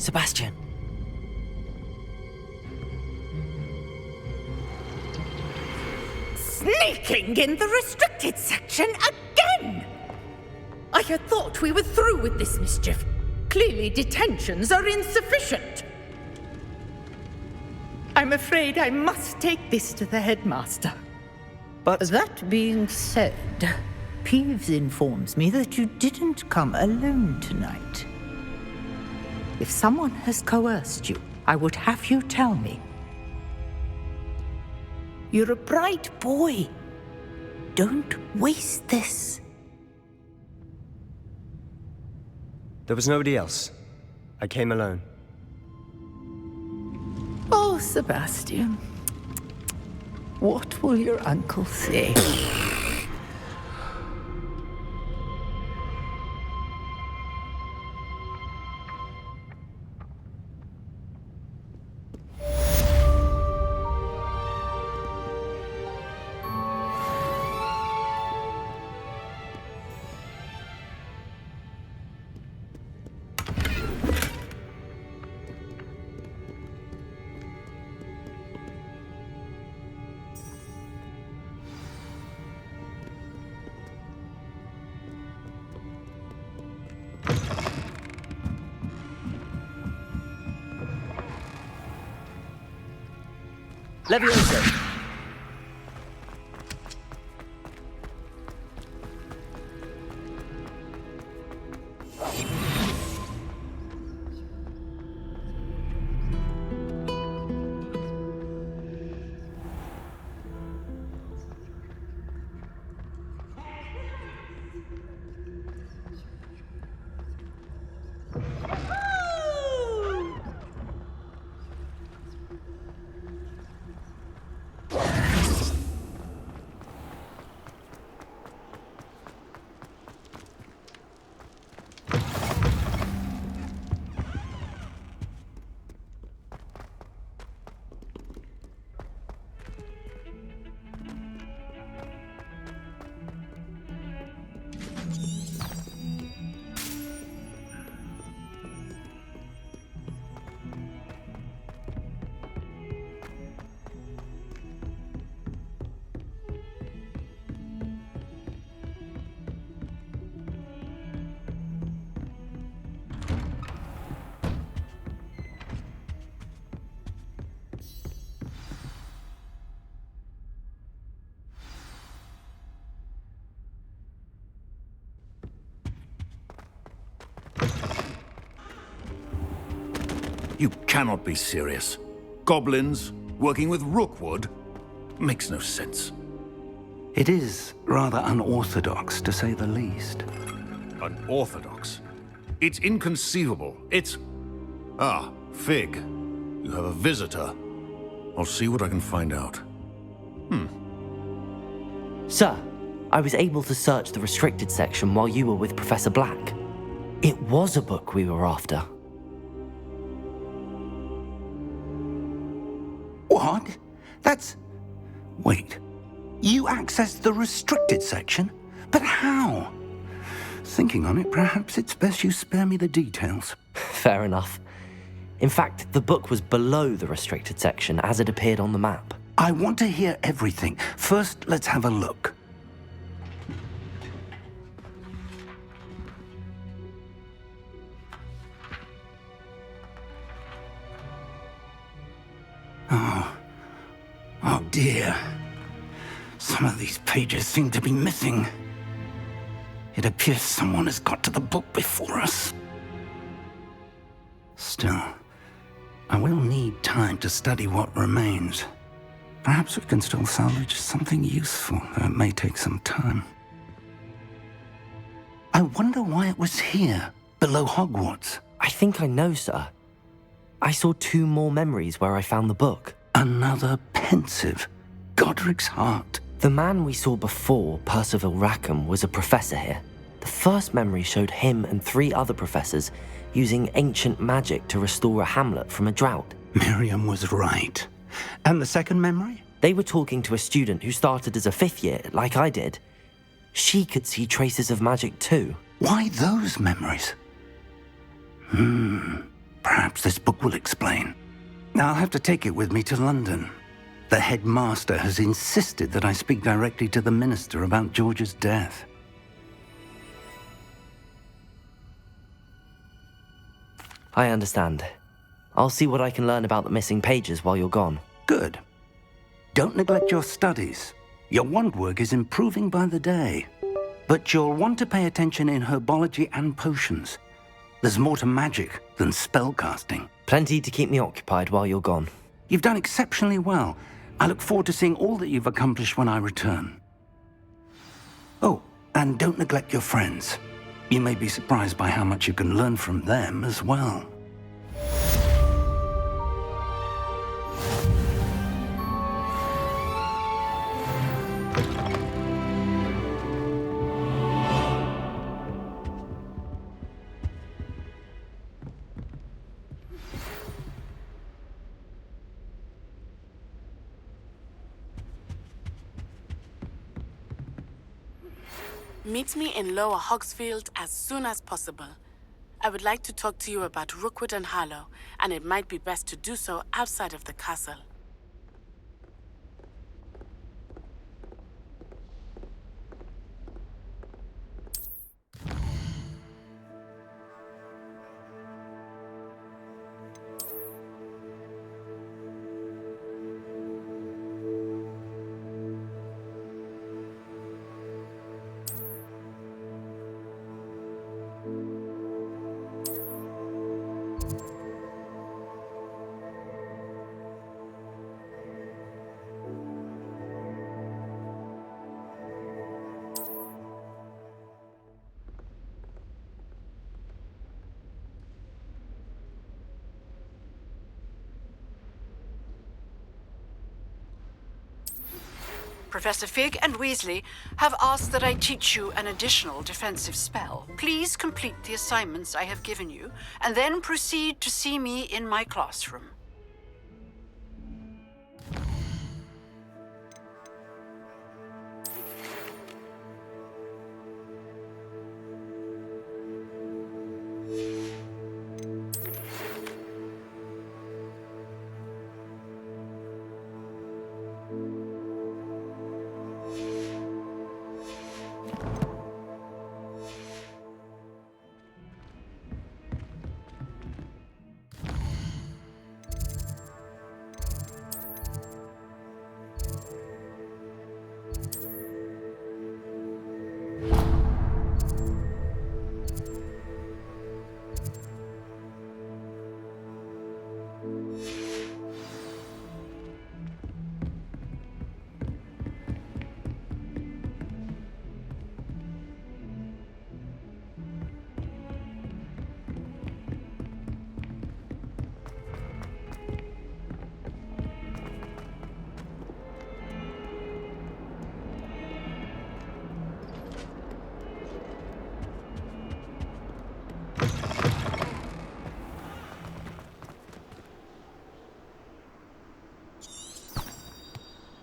Sebastian. Sneaking in the restricted section again! I had thought we were through with this mischief. Clearly detentions are insufficient. I'm afraid I must take this to the headmaster. But That being said, Peeves informs me that you didn't come alone tonight. If someone has coerced you, I would have you tell me. You're a bright boy. Don't waste this. There was nobody else. I came alone. Oh, Sebastian. What will your uncle say? Levioso. You cannot be serious. Goblins working with Rookwood? Makes no sense. It is rather unorthodox, to say the least. Unorthodox? It's inconceivable. It's... Ah, Fig. You have a visitor. I'll see what I can find out. Sir, I was able to search the restricted section while you were with Professor Black. It was a book we were after. What? That's... Wait. You accessed the restricted section? But how? Thinking on it, perhaps it's best you spare me the details. Fair enough. In fact, the book was below the restricted section as it appeared on the map. I want to hear everything. First, let's have a look. Oh dear. Some of these pages seem to be missing. It appears someone has got to the book before us. Still, I will need time to study what remains. Perhaps we can still salvage something useful, though it may take some time. I wonder why it was here, below Hogwarts. I think I know, sir. I saw 2 more memories where I found the book. Another pensive. Godric's heart. The man we saw before, Percival Rackham, was a professor here. The first memory showed him and 3 other professors using ancient magic to restore a hamlet from a drought. Miriam was right. And the second memory? They were talking to a student who started as a 5th year, like I did. She could see traces of magic too. Why those memories? Perhaps this book will explain. I'll have to take it with me to London. The headmaster has insisted that I speak directly to the minister about George's death. I understand. I'll see what I can learn about the missing pages while you're gone. Good. Don't neglect your studies. Your wand work is improving by the day. But you'll want to pay attention in herbology and potions. There's more to magic than spellcasting. Plenty to keep me occupied while you're gone. You've done exceptionally well. I look forward to seeing all that you've accomplished when I return. Oh, and don't neglect your friends. You may be surprised by how much you can learn from them as well. Meet me in Lower Hogsfield as soon as possible. I would like to talk to you about Rookwood and Harlow, and it might be best to do so outside of the castle. Professor Fig and Weasley have asked that I teach you an additional defensive spell. Please complete the assignments I have given you, and then proceed to see me in my classroom.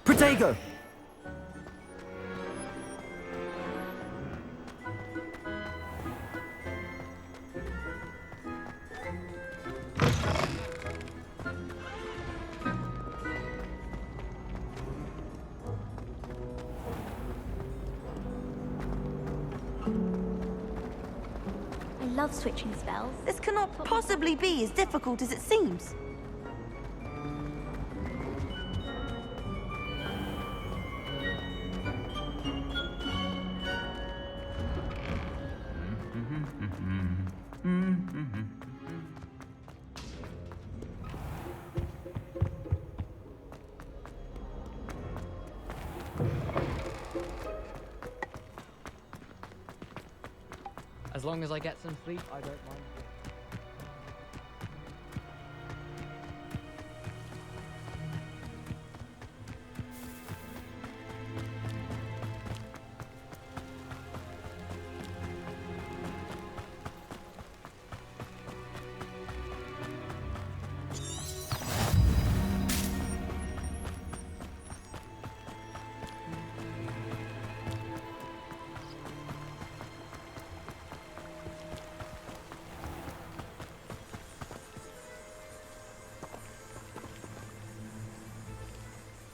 Protego! I love switching spells. This cannot possibly be as difficult as it seems. As long as I get some sleep, I don't mind.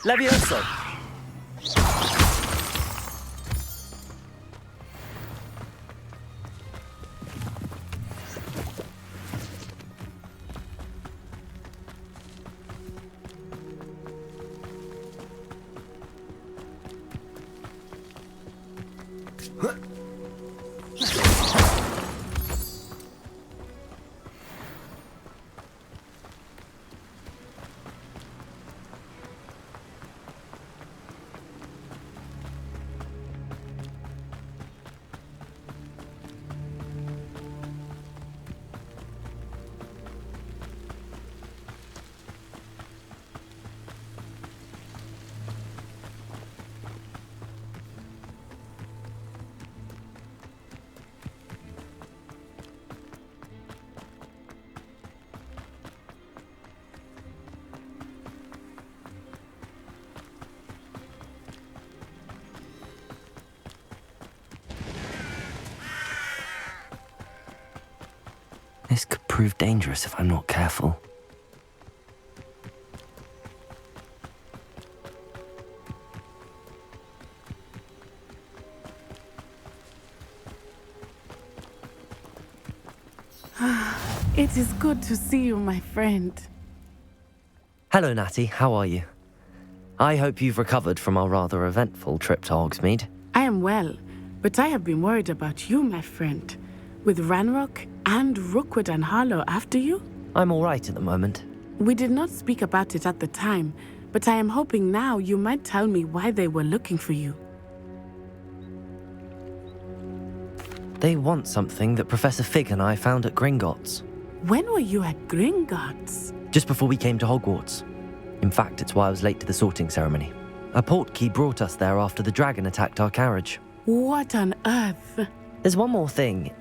Levioso! This could prove dangerous if I'm not careful. It is good to see you, my friend. Hello, Natty. How are you? I hope you've recovered from our rather eventful trip to Hogsmeade. I am well, but I have been worried about you, my friend. With Ranrock and Rookwood and Harlow after you? I'm all right at the moment. We did not speak about it at the time, but I am hoping now you might tell me why they were looking for you. They want something that Professor Fig and I found at Gringotts. When were you at Gringotts? Just before we came to Hogwarts. In fact, it's why I was late to the sorting ceremony. A portkey brought us there after the dragon attacked our carriage. What on earth? There's one more thing.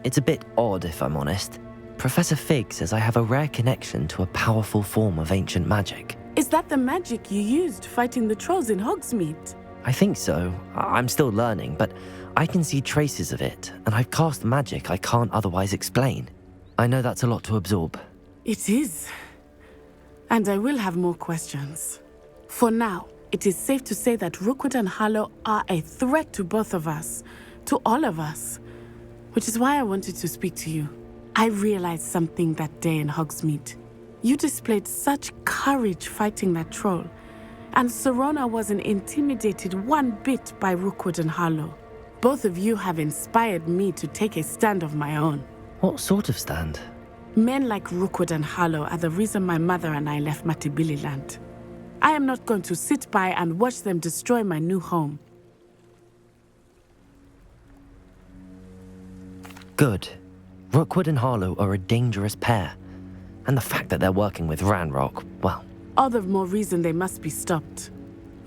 It's a bit odd, if I'm honest. Professor Fig says I have a rare connection to a powerful form of ancient magic. Is that the magic you used fighting the trolls in Hogsmeade? I think so. I'm still learning, but I can see traces of it, and I've cast magic I can't otherwise explain. I know that's a lot to absorb. It is. And I will have more questions. For now, it is safe to say that Rookwood and Harlow are a threat to both of us, to all of us. Which is why I wanted to speak to you. I realized something that day in Hogsmeade. You displayed such courage fighting that troll, and Serona wasn't intimidated one bit by Rookwood and Harlow. Both of you have inspired me to take a stand of my own. What sort of stand? Men like Rookwood and Harlow are the reason my mother and I left Matabeleland. I am not going to sit by and watch them destroy my new home. Good. Rookwood and Harlow are a dangerous pair. And the fact that they're working with Ranrock, well... All the more reason they must be stopped.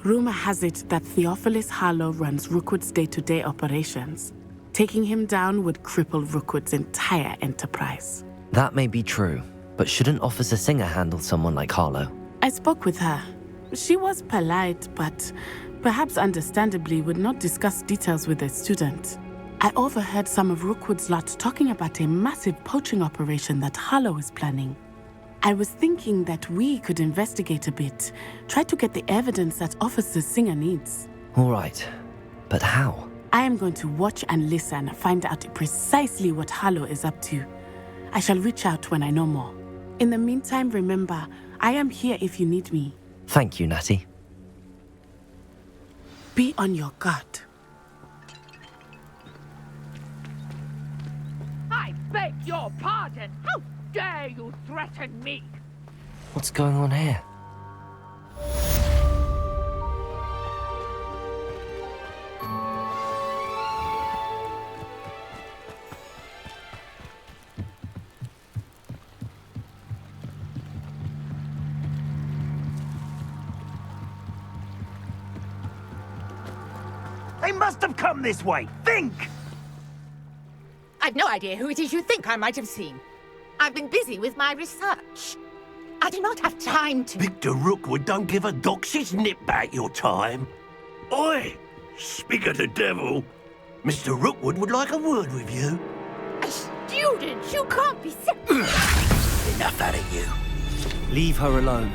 Rumor has it that Theophilus Harlow runs Rookwood's day-to-day operations. Taking him down would cripple Rookwood's entire enterprise. That may be true, but shouldn't Officer Singer handle someone like Harlow? I spoke with her. She was polite, but perhaps understandably would not discuss details with a student. I overheard some of Rookwood's lot talking about a massive poaching operation that Harlow is planning. I was thinking that we could investigate a bit, try to get the evidence that Officer Singer needs. All right, but how? I am going to watch and listen, find out precisely what Harlow is up to. I shall reach out when I know more. In the meantime, remember, I am here if you need me. Thank you, Natty. Be on your guard. I beg your pardon. How dare you threaten me? What's going on here? They must have come this way. Think! I've no idea who it is you think I might have seen. I've been busy with my research. I do not have time to... Victor Rookwood don't give a doxy's nip back your time. Oi! Speak of the devil. Mr. Rookwood would like a word with you. A student? You can't be so... Enough out of you. Leave her alone.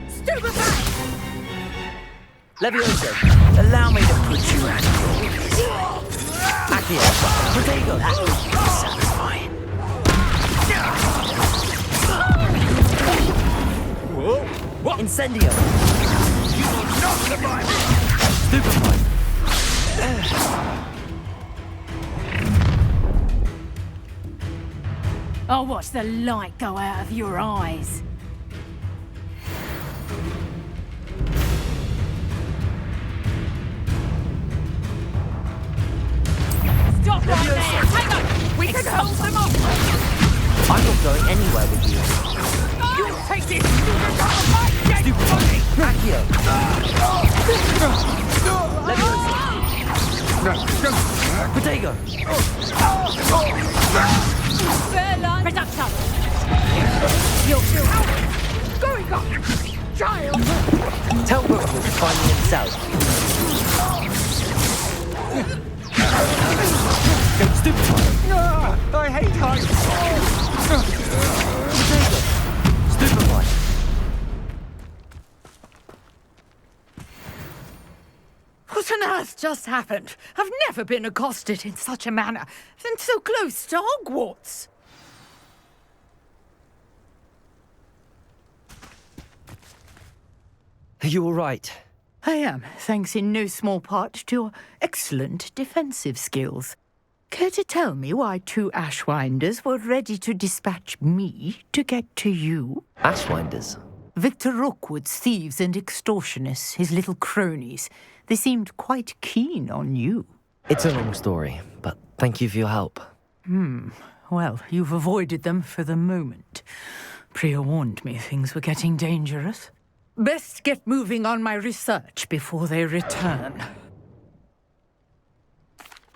Stupefy! Levioso! Allow me to put you out of your misery. Accio! Protego! Satisfying. Whoa! What? Incendio! You will not survive it! Stupefy! I'll watch the light go out of your eyes. Stop right there! Hang on! We can hold them off! I'm not going anywhere with you. You take this! Stupid! Accio! Levioso! Protego! Fair line! Reducto! You're going on! Child! Tell Rookwood to find me himself. Go stupefy! I hate heights! Protego! Stupefy! What on earth just happened? I've never been accosted in such a manner, and so close to Hogwarts. Are you all right? I am, thanks in no small part to your excellent defensive skills. Care to tell me why 2 Ashwinders were ready to dispatch me to get to you? Ashwinders? Victor Rookwood's thieves and extortionists, his little cronies. They seemed quite keen on you. It's a long story, but thank you for your help. Well, you've avoided them for the moment. Priya warned me things were getting dangerous. Best get moving on my research before they return.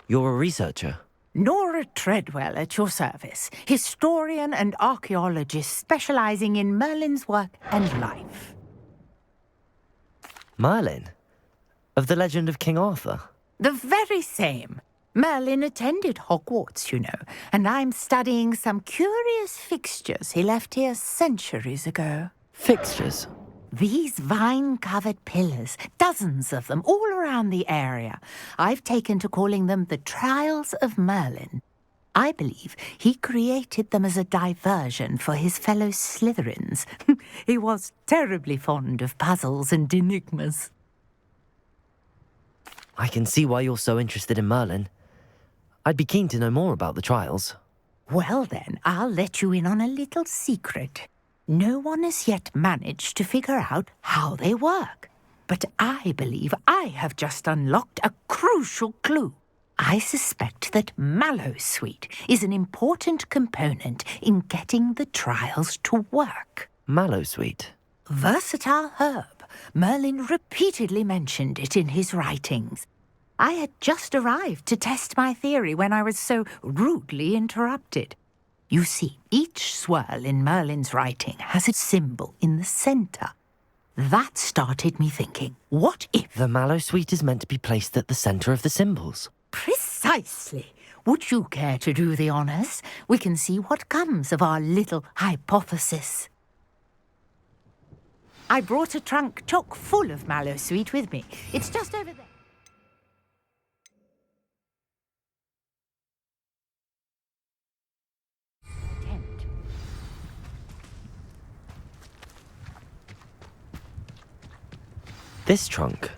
You're a researcher? Nora Treadwell at your service, historian and archaeologist specializing in Merlin's work and life. Merlin? Of the legend of King Arthur? The very same. Merlin attended Hogwarts, you know, and I'm studying some curious fixtures he left here centuries ago. Fixtures? These vine-covered pillars, dozens of them, all around the area. I've taken to calling them the Trials of Merlin. I believe he created them as a diversion for his fellow Slytherins. He was terribly fond of puzzles and enigmas. I can see why you're so interested in Merlin. I'd be keen to know more about the trials. Well then, I'll let you in on a little secret. No one has yet managed to figure out how they work. But I believe I have just unlocked a crucial clue. I suspect that Mallowsweet is an important component in getting the trials to work. Mallowsweet? Versatile herb. Merlin repeatedly mentioned it in his writings. I had just arrived to test my theory when I was so rudely interrupted. You see, each swirl in Merlin's writing has a symbol in the centre. That started me thinking, what if... The Mallowsweet is meant to be placed at the centre of the symbols. Precisely. Would you care to do the honours? We can see what comes of our little hypothesis. I brought a trunk chock full of Mallowsweet with me. It's just over there. This trunk?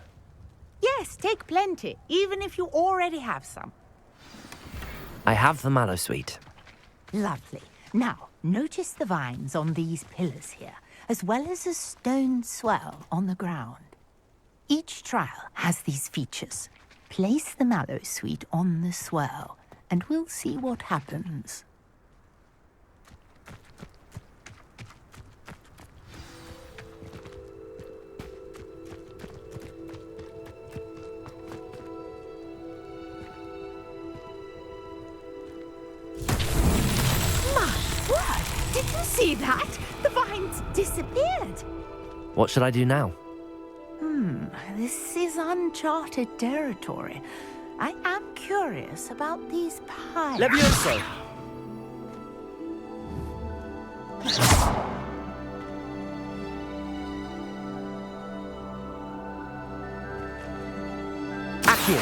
Yes, take plenty, even if you already have some. I have the Mallowsweet. Lovely. Now, notice the vines on these pillars here, as well as a stone swell on the ground. Each trial has these features. Place the Mallowsweet on the swell, and we'll see what happens. Did you see that? The vines disappeared. What should I do now? This is uncharted territory. I am curious about these piles. Levioso! Accio.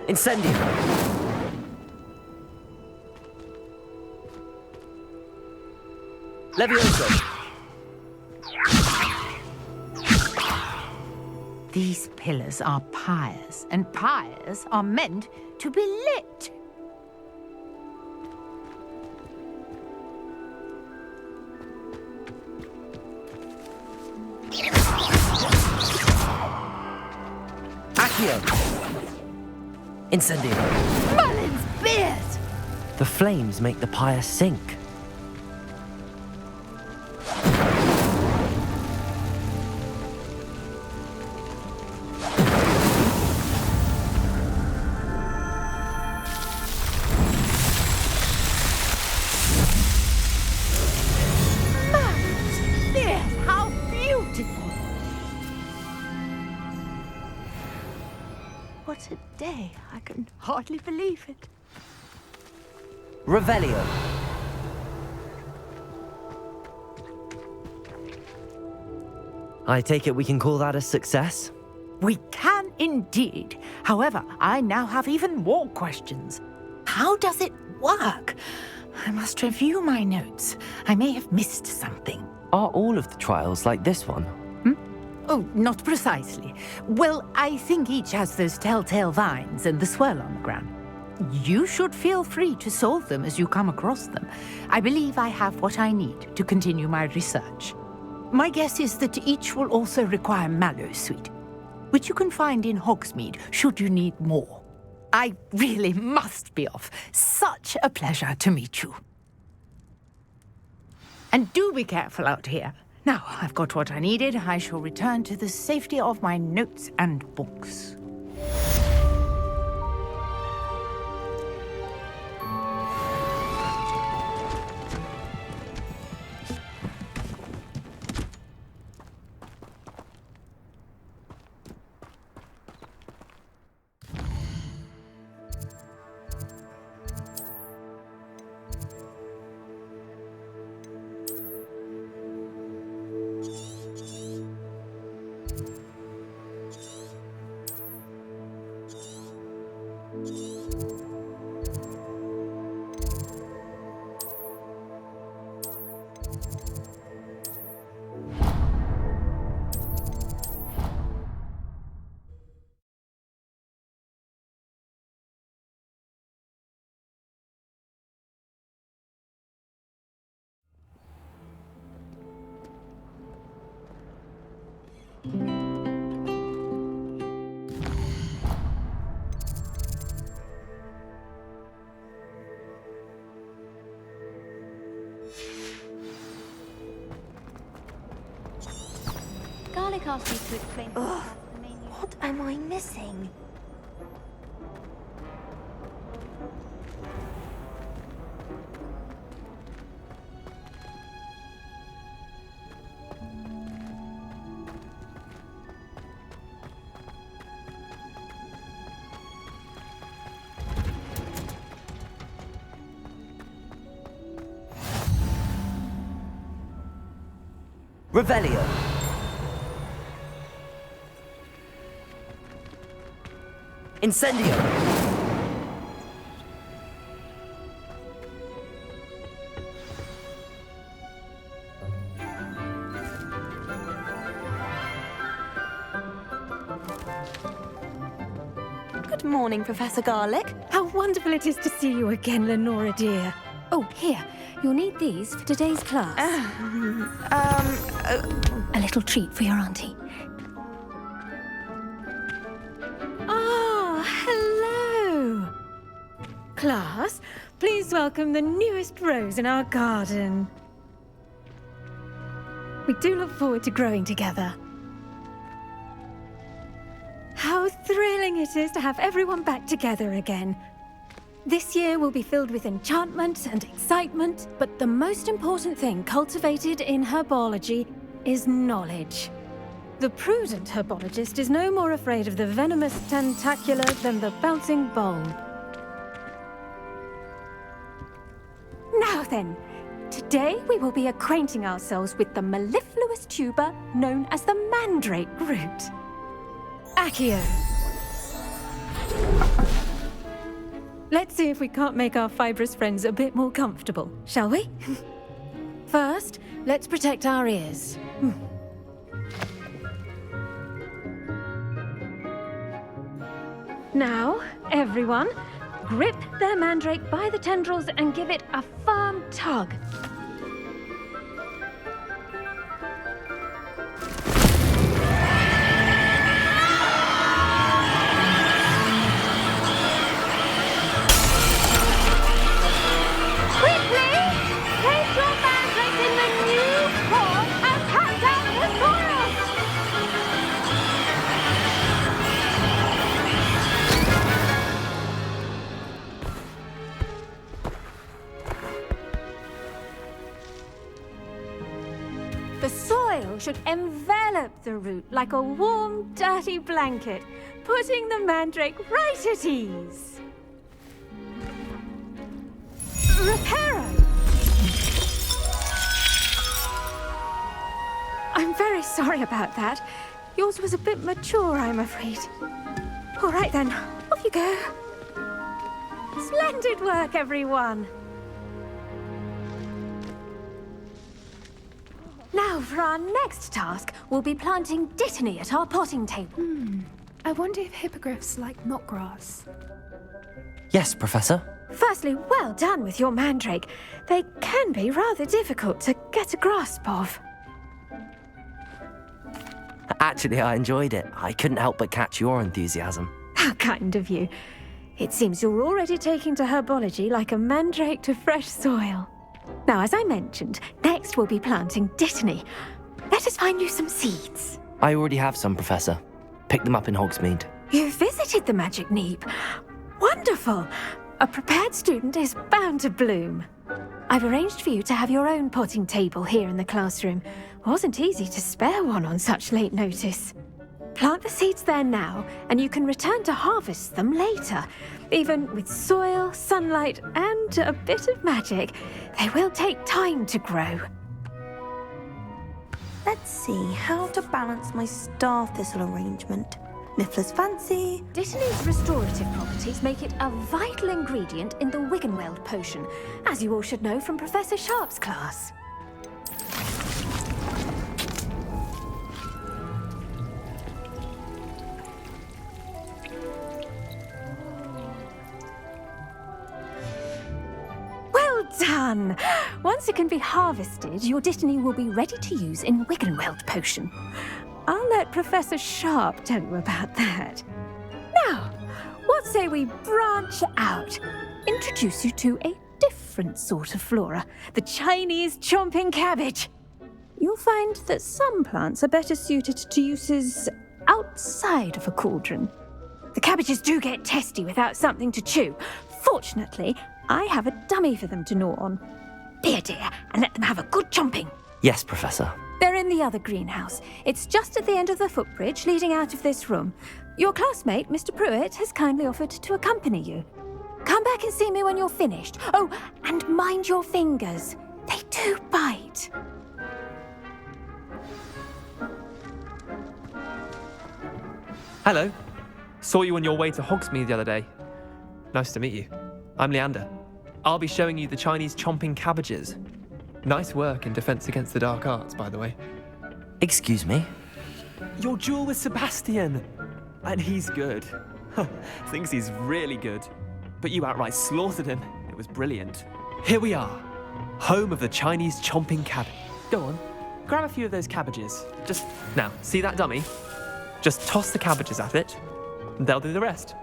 Incendio. Levioso. These pillars are pyres, and pyres are meant to be lit. Accio. Incendio. Merlin's beard! The flames make the pyre sink. Merlin's beard! How beautiful! What a day. I can hardly believe it. Revelio. I take it we can call that a success? We can indeed. However, I now have even more questions. How does it work? I must review my notes. I may have missed something. Are all of the trials like this one? Oh, not precisely. Well, I think each has those telltale vines and the swirl on the ground. You should feel free to solve them as you come across them. I believe I have what I need to continue my research. My guess is that each will also require Mallowsweet, which you can find in Hogsmeade should you need more. I really must be off. Such a pleasure to meet you. And do be careful out here. Now, I've got what I needed. I shall return to the safety of my notes and books. Garlic asked me to explain. Ugh, what am I missing? Revelio. Incendio. Good morning, Professor Garlic. How wonderful it is to see you again, Lenora dear. Oh, here. You'll need these for today's class. A little treat for your auntie. Hello! Class, please welcome the newest rose in our garden. We do look forward to growing together. How thrilling it is to have everyone back together again. This year will be filled with enchantment and excitement, but the most important thing cultivated in herbology is knowledge. The prudent herbologist is no more afraid of the venomous tentacular than the bouncing bulb. then. Today we will be acquainting ourselves with the mellifluous tuber known as the mandrake root. Accio. Let's see if we can't make our fibrous friends a bit more comfortable, shall we? First, let's protect our ears. Now, everyone, grip their mandrake by the tendrils and give it a firm tug. Quickly! Place your mandrake in the new pot and cut down the soil! The soil should envelop the root like a warm, dirty blanket, putting the mandrake right at ease. Reparo! I'm very sorry about that. Yours was a bit mature, I'm afraid. All right then, off you go. Splendid work, everyone. Now, for our next task, we'll be planting dittany at our potting table. I wonder if hippogriffs like knotgrass. Yes, Professor. Firstly, well done with your mandrake. They can be rather difficult to get a grasp of. Actually, I enjoyed it. I couldn't help but catch your enthusiasm. How kind of you. It seems you're already taking to herbology like a mandrake to fresh soil. Now, as I mentioned, next we'll be planting dittany. Let us find you some seeds. I already have some, Professor. Pick them up in Hogsmeade. You visited the Magic Neep. Wonderful! A prepared student is bound to bloom. I've arranged for you to have your own potting table here in the classroom. Wasn't easy to spare one on such late notice. Plant the seeds there now, and you can return to harvest them later. Even with soil, sunlight, and a bit of magic, they will take time to grow. Let's see how to balance my star thistle arrangement. Niffler's fancy. Dittany's restorative properties make it a vital ingredient in the Wiggenweld potion, as you all should know from Professor Sharp's class. Well done! Once it can be harvested, your dittany will be ready to use in Wiggenweld potion. I'll let Professor Sharp tell you about that. Now, what say we branch out? Introduce you to a different sort of flora, the Chinese chomping cabbage. You'll find that some plants are better suited to uses outside of a cauldron. The cabbages do get testy without something to chew. Fortunately, I have a dummy for them to gnaw on. Be a dear and let them have a good chomping. Yes, Professor. They're in the other greenhouse. It's just at the end of the footbridge leading out of this room. Your classmate, Mr. Pruitt, has kindly offered to accompany you. Come back and see me when you're finished. Oh, and mind your fingers. They do bite. Hello. Saw you on your way to Hogsmeade the other day. Nice to meet you. I'm Leander. I'll be showing you the Chinese chomping cabbages. Nice work in Defense Against the Dark Arts, by the way. Excuse me? Your duel with Sebastian! And he's good. Thinks he's really good. But you outright slaughtered him. It was brilliant. Here we are. Home of the Chinese chomping cabbage. Go on. Grab a few of those cabbages. Now, see that dummy? Just toss the cabbages at it. And they'll do the rest.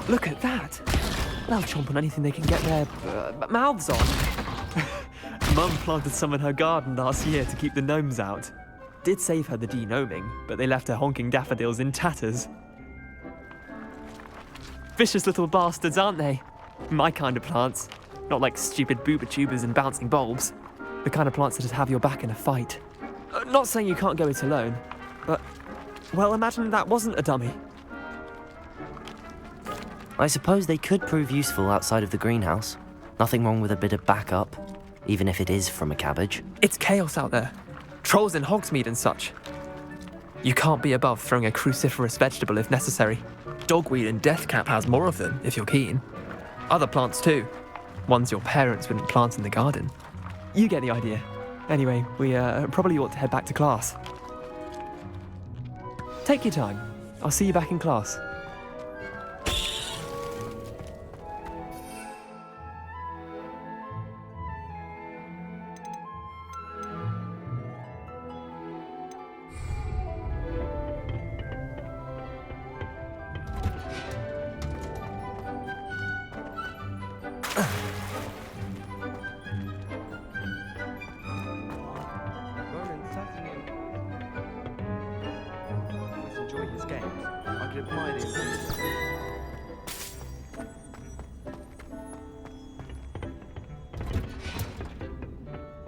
Look at that. They'll chomp on anything they can get their mouths on. Mum planted some in her garden last year to keep the gnomes out. Did save her the de-gnoming, but they left her honking daffodils in tatters. Vicious little bastards, aren't they? My kind of plants. Not like stupid booba tubers and bouncing bulbs. The kind of plants that just have your back in a fight. Not saying you can't go it alone, but, well, imagine that wasn't a dummy. I suppose they could prove useful outside of the greenhouse. Nothing wrong with a bit of backup, even if it is from a cabbage. It's chaos out there. Trolls in Hogsmeade and such. You can't be above throwing a cruciferous vegetable if necessary. Dogweed and deathcap has more of them, if you're keen. Other plants too. Ones your parents wouldn't plant in the garden. You get the idea. Anyway, we probably ought to head back to class. Take your time. I'll see you back in class.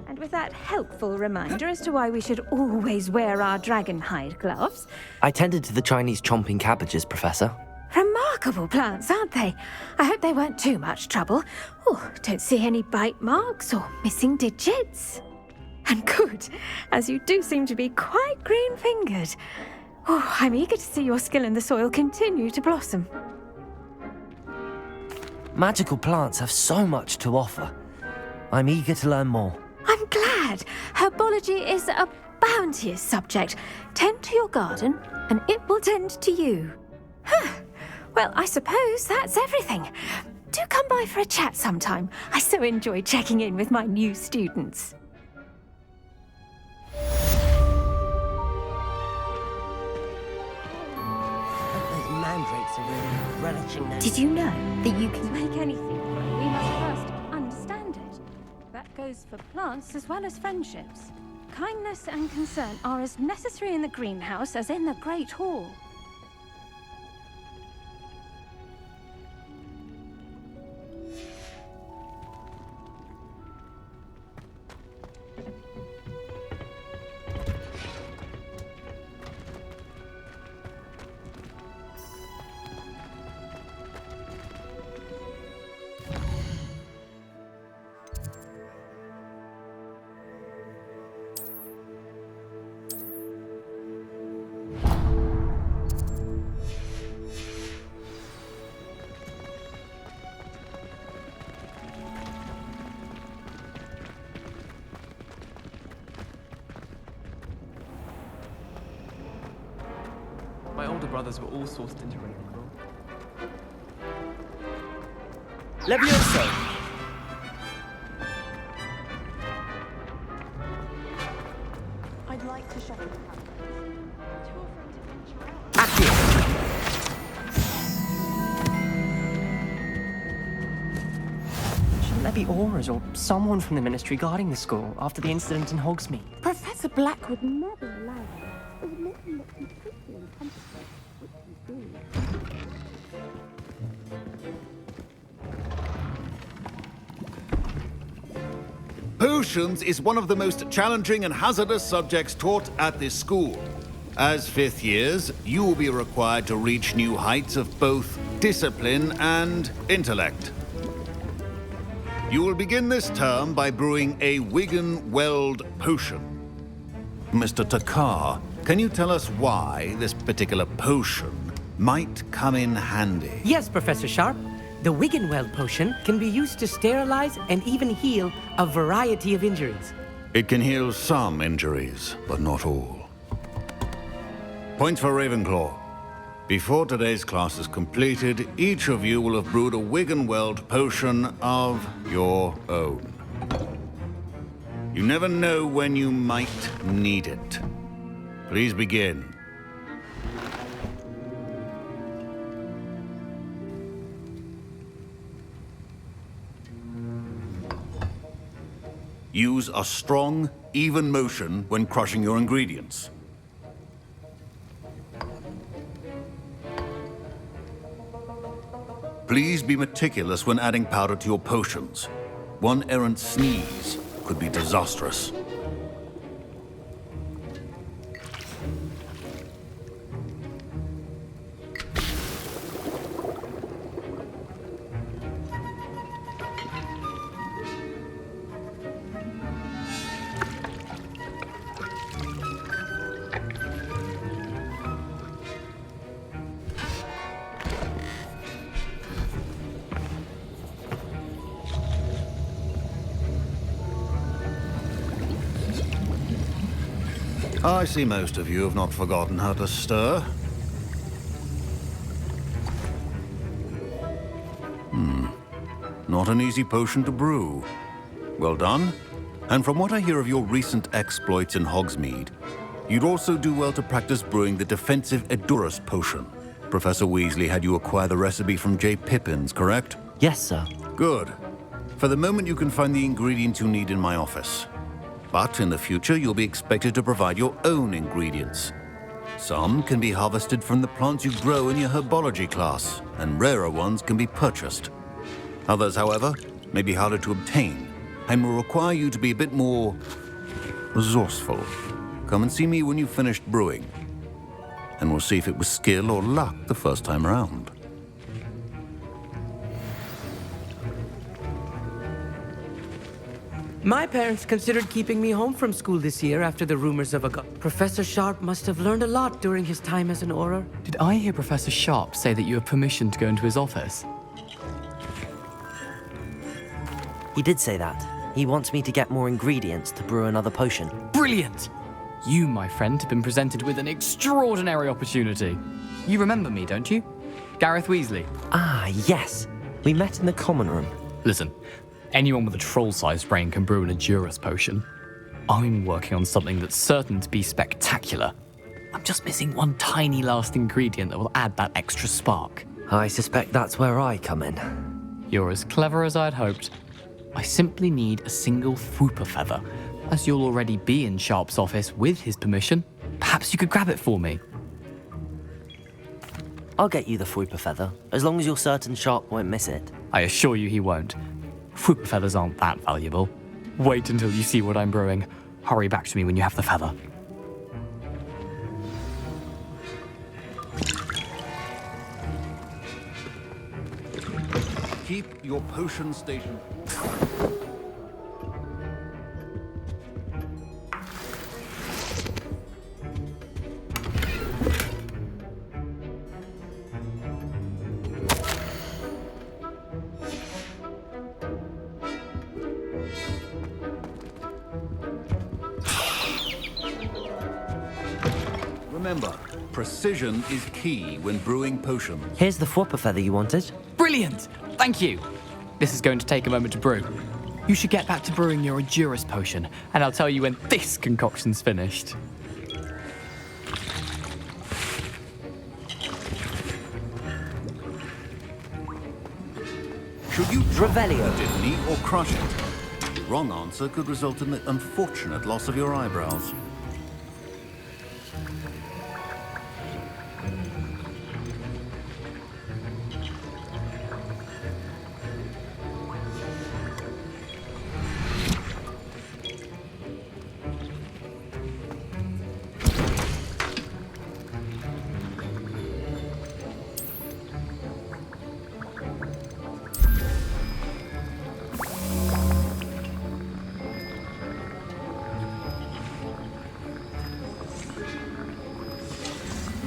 And with that helpful reminder as to why we should always wear our dragonhide gloves. I tended to the Chinese chomping cabbages, Professor. Remarkable plants, aren't they? I hope they weren't too much trouble. Oh, don't see any bite marks or missing digits. And good, as you do seem to be quite green-fingered. Oh, I'm eager to see your skill in the soil continue to blossom. Magical plants have so much to offer. I'm eager to learn more. I'm glad. Herbology is a bounteous subject. Tend to your garden, and it will tend to you. Well, I suppose that's everything. Do come by for a chat sometime. I so enjoy checking in with my new students. Those mandrakes are really relishing their... Did you know that you can make anything? We must first understand it. That goes for plants as well as friendships. Kindness and concern are as necessary in the greenhouse as in the Great Hall. My older brothers were all sourced into Ravenclaw. Levioso! I'd like to shuffle the pack. Shouldn't there be auras or someone from the Ministry guarding the school after the incident in Hogsmeade? Professor Black would never allow that. It would make him look completely incompetent, which he's doing. Potions is one of the most challenging and hazardous subjects taught at this school. As fifth years, you will be required to reach new heights of both discipline and intellect. You will begin this term by brewing a Wiggenweld potion. Mr. Takar, can you tell us why this particular potion might come in handy? Yes, Professor Sharp. The Wiggenweld potion can be used to sterilize and even heal a variety of injuries. It can heal some injuries, but not all. Points for Ravenclaw. Before today's class is completed, each of you will have brewed a Wiggenweld potion of your own. You never know when you might need it. Please begin. Use a strong, even motion when crushing your ingredients. Please be meticulous when adding powder to your potions. One errant sneeze could be disastrous. I see most of you have not forgotten how to stir. Not an easy potion to brew. Well done. And from what I hear of your recent exploits in Hogsmeade, you'd also do well to practice brewing the defensive Edurus potion. Professor Weasley had you acquire the recipe from J. Pippin's, correct? Yes, sir. Good. For the moment, you can find the ingredients you need in my office. But in the future, you'll be expected to provide your own ingredients. Some can be harvested from the plants you grow in your herbology class, and rarer ones can be purchased. Others, however, may be harder to obtain, and will require you to be a bit more resourceful. Come and see me when you've finished brewing, and we'll see if it was skill or luck the first time around. My parents considered keeping me home from school this year after the rumors of a Professor Sharp must have learned a lot during his time as an Auror. Did I hear Professor Sharp say that you have permission to go into his office? He did say that. He wants me to get more ingredients to brew another potion. Brilliant! You, my friend, have been presented with an extraordinary opportunity. You remember me, don't you? Gareth Weasley. Ah, yes. We met in the common room. Listen, anyone with a troll-sized brain can brew an Edurus potion. I'm working on something that's certain to be spectacular. I'm just missing one tiny last ingredient that will add that extra spark. I suspect that's where I come in. You're as clever as I'd hoped. I simply need a single Fwooper feather. As you'll already be in Sharp's office with his permission, perhaps you could grab it for me. I'll get you the Fwooper feather, as long as you're certain Sharp won't miss it. I assure you he won't. Fwooper feathers aren't that valuable. Wait until you see what I'm brewing. Hurry back to me when you have the feather. Keep your potion station. Remember, precision is key when brewing potions. Here's the Fwooper feather you wanted. Brilliant! Thank you! This is going to take a moment to brew. You should get back to brewing your Edurus potion, and I'll tell you when this concoction's finished. Should you Revelio Diddney or crush it? Wrong answer could result in the unfortunate loss of your eyebrows.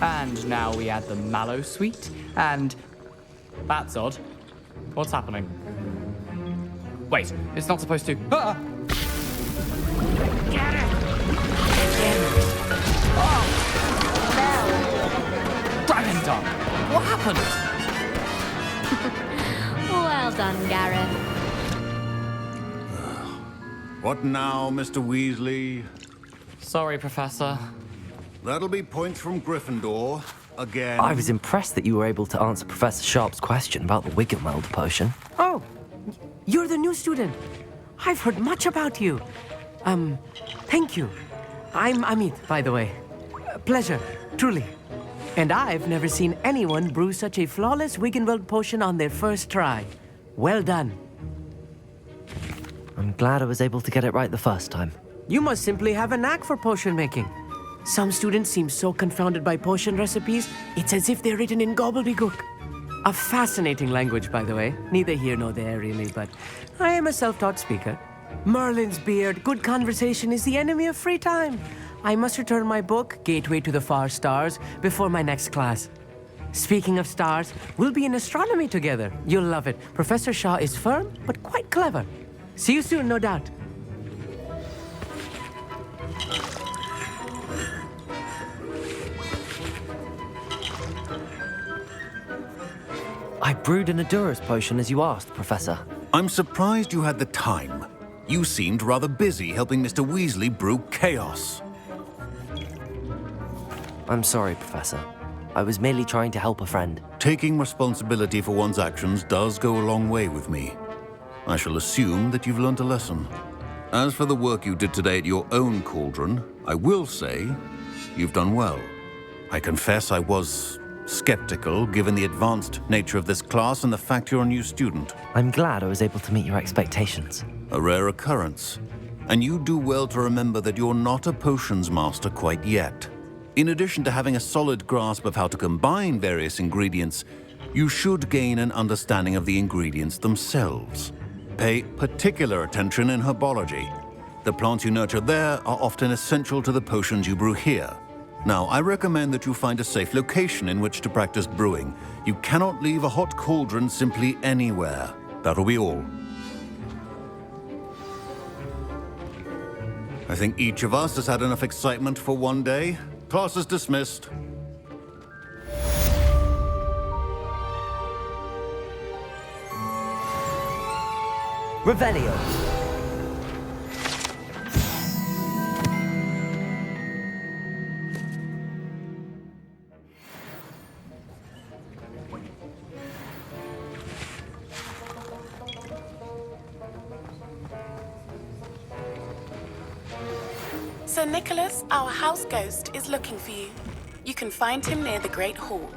And now we add the mallow sweet, and... That's odd. What's happening? Wait, it's not supposed to... Ah! Get it! Dragon Dog! What happened? Well done, Gareth. What now, Mr. Weasley? Sorry, Professor. That'll be points from Gryffindor, again. I was impressed that you were able to answer Professor Sharp's question about the Wiggenweld potion. Oh, you're the new student. I've heard much about you. Thank you. I'm Amit, by the way. Pleasure, truly. And I've never seen anyone brew such a flawless Wiggenweld potion on their first try. Well done. I'm glad I was able to get it right the first time. You must simply have a knack for potion making. Some students seem so confounded by potion recipes, it's as if they're written in gobbledygook. A fascinating language, by the way. Neither here nor there, really, but I am a self-taught speaker. Merlin's beard, good conversation is the enemy of free time. I must return my book, Gateway to the Far Stars, before my next class. Speaking of stars, we'll be in astronomy together. You'll love it. Professor Shaw is firm, but quite clever. See you soon, no doubt. I brewed an Adurus potion as you asked, Professor. I'm surprised you had the time. You seemed rather busy helping Mr. Weasley brew chaos. I'm sorry, Professor. I was merely trying to help a friend. Taking responsibility for one's actions does go a long way with me. I shall assume that you've learnt a lesson. As for the work you did today at your own cauldron, I will say you've done well. I confess I was skeptical given the advanced nature of this class and the fact you're a new student. I'm glad I was able to meet your expectations. A rare occurrence. And you do well to remember that you're not a potions master quite yet. In addition to having a solid grasp of how to combine various ingredients, you should gain an understanding of the ingredients themselves. Pay particular attention in herbology. The plants you nurture there are often essential to the potions you brew here. Now, I recommend that you find a safe location in which to practice brewing. You cannot leave a hot cauldron simply anywhere. That'll be all. I think each of us has had enough excitement for one day. Class is dismissed. Revelio. Sir Nicholas, our house ghost, is looking for you. You can find him near the Great Hall.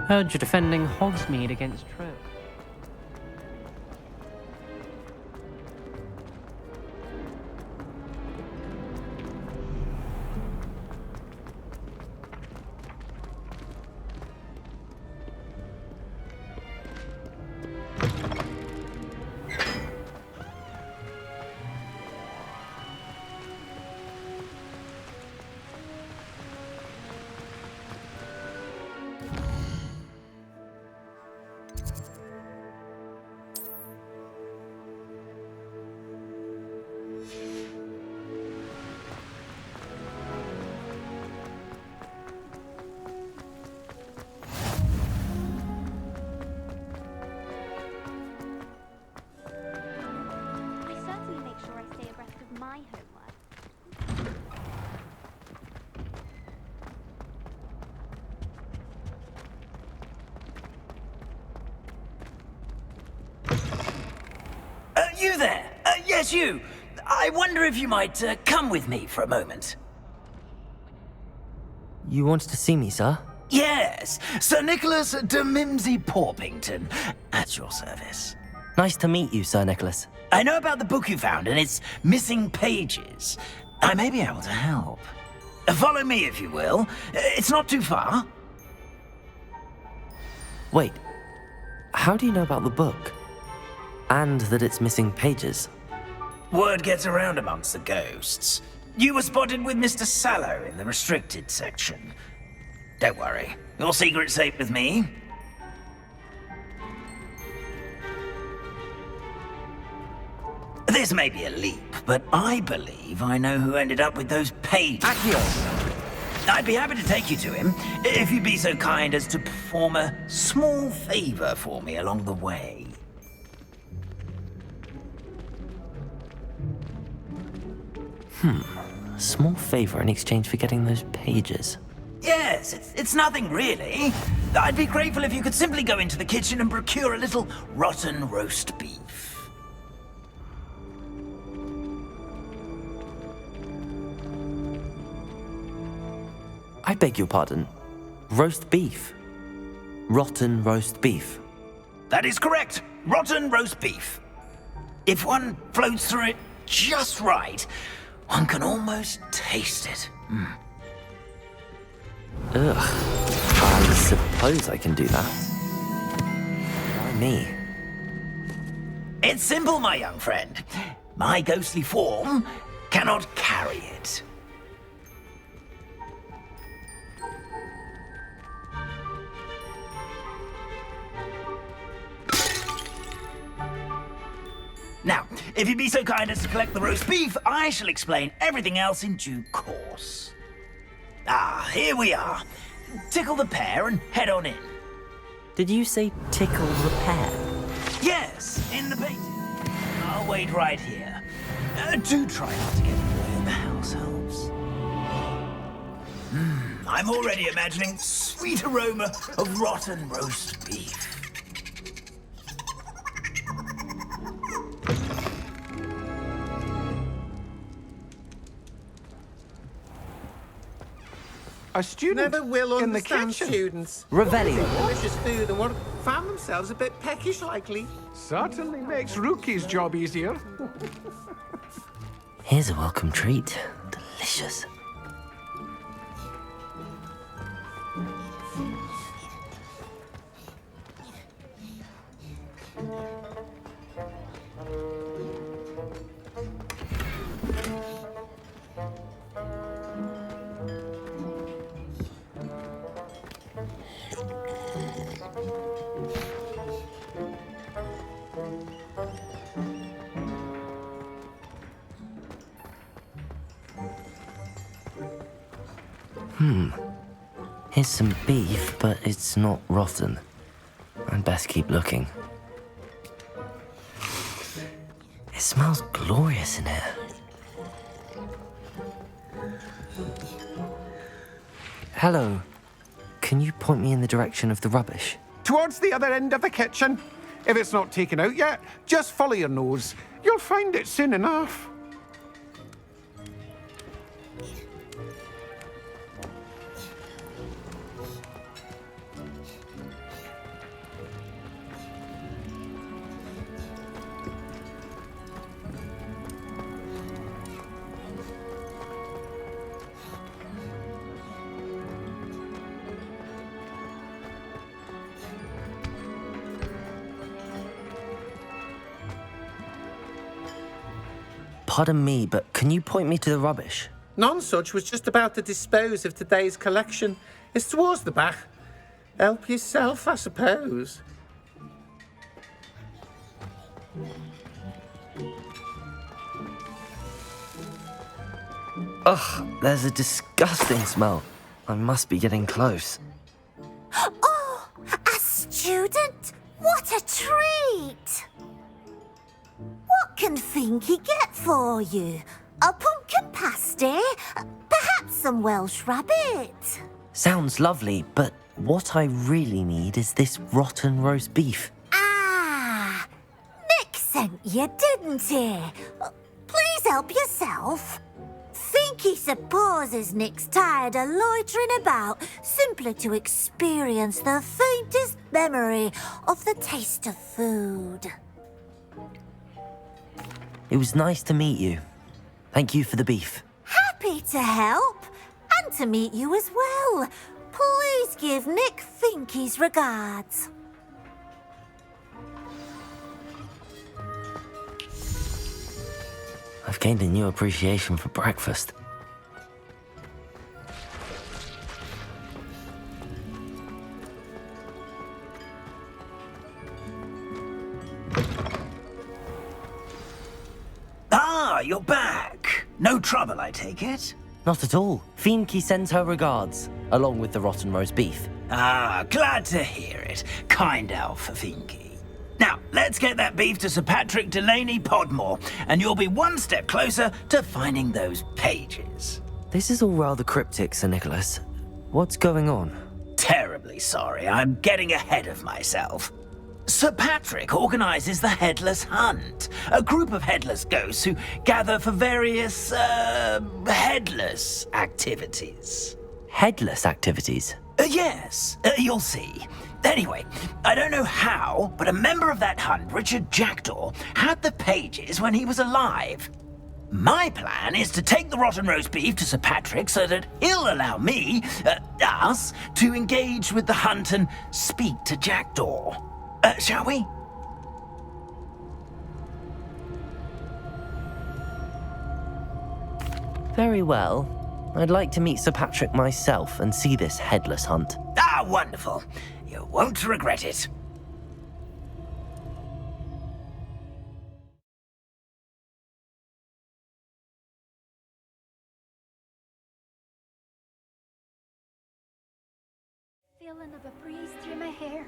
Heard you're defending Hogsmeade against Trill. You there? Yes, you. I wonder if you might come with me for a moment. You wanted to see me, sir? Yes, Sir Nicholas de Mimsy Porpington, at your service. Nice to meet you, Sir Nicholas. I know about the book you found and its missing pages. I may be able to help. Follow me, if you will. It's not too far. Wait, how do you know about the book? And that it's missing pages? Word gets around amongst the ghosts. You were spotted with Mr. Sallow in the restricted section. Don't worry, your secret's safe with me. This may be a leap, but I believe I know who ended up with those pages. Accio! I'd be happy to take you to him, if you'd be so kind as to perform a small favor for me along the way. A small favor in exchange for getting those pages. Yes, it's nothing really. I'd be grateful if you could simply go into the kitchen and procure a little rotten roast beef. I beg your pardon. Roast beef. Rotten roast beef. That is correct. Rotten roast beef. If one floats through it just right, one can almost taste it. Ugh. I suppose I can do that. Why me? It's simple, my young friend. My ghostly form cannot carry it. Now, if you'd be so kind as to collect the roast beef, I shall explain everything else in due course. Ah, here we are. Tickle the pear and head on in. Did you say tickle the pear? Yes, in the painting. I'll wait right here. Do try not to get in the way of the house helps. I'm already imagining sweet aroma of rotten roast beef. A student never will in the understand kitchen. students. Revelio. Delicious food and what found themselves a bit peckish likely. Certainly makes Rookie's job easier. Here's a welcome treat. Delicious. Here's some beef, but it's not rotten. I'd best keep looking. It smells glorious in here. Hello. Can you point me in the direction of the rubbish? Towards the other end of the kitchen. If it's not taken out yet, just follow your nose. You'll find it soon enough. Pardon me, but can you point me to the rubbish? Nonsuch was just about to dispose of today's collection. It's towards the back. Help yourself, I suppose. Ugh, there's a disgusting smell. I must be getting close. Oh, a student? What a treat! What can Finky get for you? A pumpkin pasty? Perhaps some Welsh rabbit? Sounds lovely, but what I really need is this rotten roast beef. Ah, Nick sent you, didn't he? Please help yourself. Finky supposes Nick's tired of loitering about simply to experience the faintest memory of the taste of food. It was nice to meet you. Thank you for the beef. Happy to help, and to meet you as well. Please give Nick Finky's regards. I've gained a new appreciation for breakfast. Ah, you're back. No trouble, I take it? Not at all. Finky sends her regards, along with the rotten roast beef. Ah, glad to hear it. Kind elf, Finky. Now, let's get that beef to Sir Patrick Delaney Podmore, and you'll be one step closer to finding those pages. This is all rather cryptic, Sir Nicholas. What's going on? Terribly sorry, I'm getting ahead of myself. Sir Patrick organises the Headless Hunt, a group of headless ghosts who gather for various, headless activities. Headless activities? Yes, you'll see. Anyway, I don't know how, but a member of that hunt, Richard Jackdaw, had the pages when he was alive. My plan is to take the rotten roast beef to Sir Patrick so that he'll allow me, us, to engage with the hunt and speak to Jackdaw. Shall we? Very well. I'd like to meet Sir Patrick myself and see this headless hunt. Ah, wonderful. You won't regret it. Feeling of a breeze through my hair.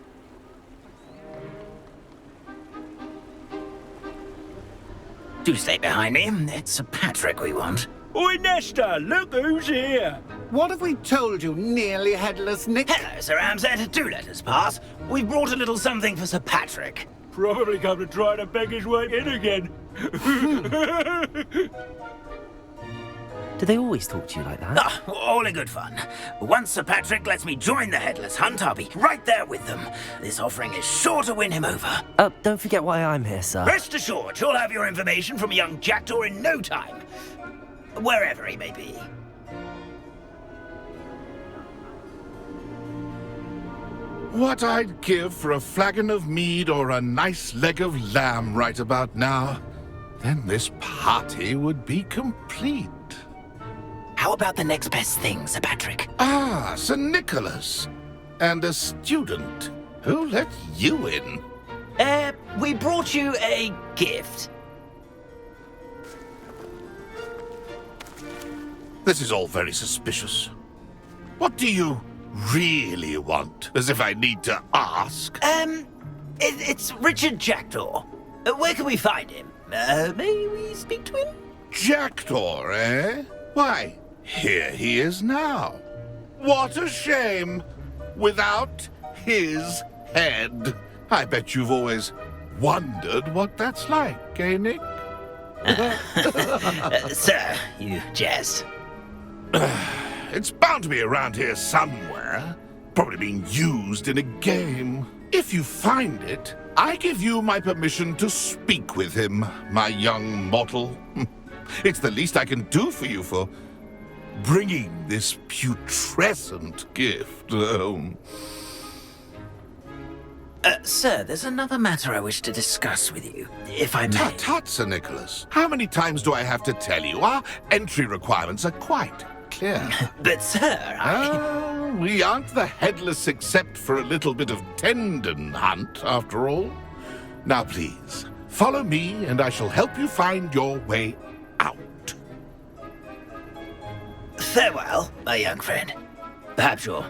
Do stay behind me. It's Sir Patrick we want. Oi, Nesta, look who's here. What have we told you, nearly headless Nick? Hello, Sir Ramsay. Do let us pass. We've brought a little something for Sir Patrick. Probably come to try to beg his way in again. Do they always talk to you like that? Ah, all in good fun. Once Sir Patrick lets me join the Headless Hunt, I'll be right there with them. This offering is sure to win him over. Don't forget why I'm here, sir. Rest assured, you'll have your information from young Jackdaw in no time. Wherever he may be. What I'd give for a flagon of mead or a nice leg of lamb right about now. Then this party would be complete. How about the next best thing, Sir Patrick? Ah, Sir Nicholas. And a student. Who let you in? We brought you a gift. This is all very suspicious. What do you really want? As if I need to ask. It's Richard Jackdaw. Where can we find him? May we speak to him? Jackdaw, eh? Why, here he is now. What a shame. Without his head. I bet you've always wondered what that's like, eh, Nick? Sir, you jest. It's bound to be around here somewhere. Probably being used in a game. If you find it, I give you my permission to speak with him, my young mortal. It's the least I can do for you for bringing this putrescent gift home. Sir, there's another matter I wish to discuss with you, if I may. Tut, tut, Sir Nicholas. How many times do I have to tell you? Our entry requirements are quite clear. But, sir, we aren't the headless except for a little bit of tendon hunt, after all. Now, please, follow me, and I shall help you find your way out. Farewell, my young friend. Perhaps your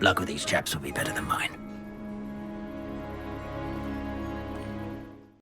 luck with these chaps will be better than mine.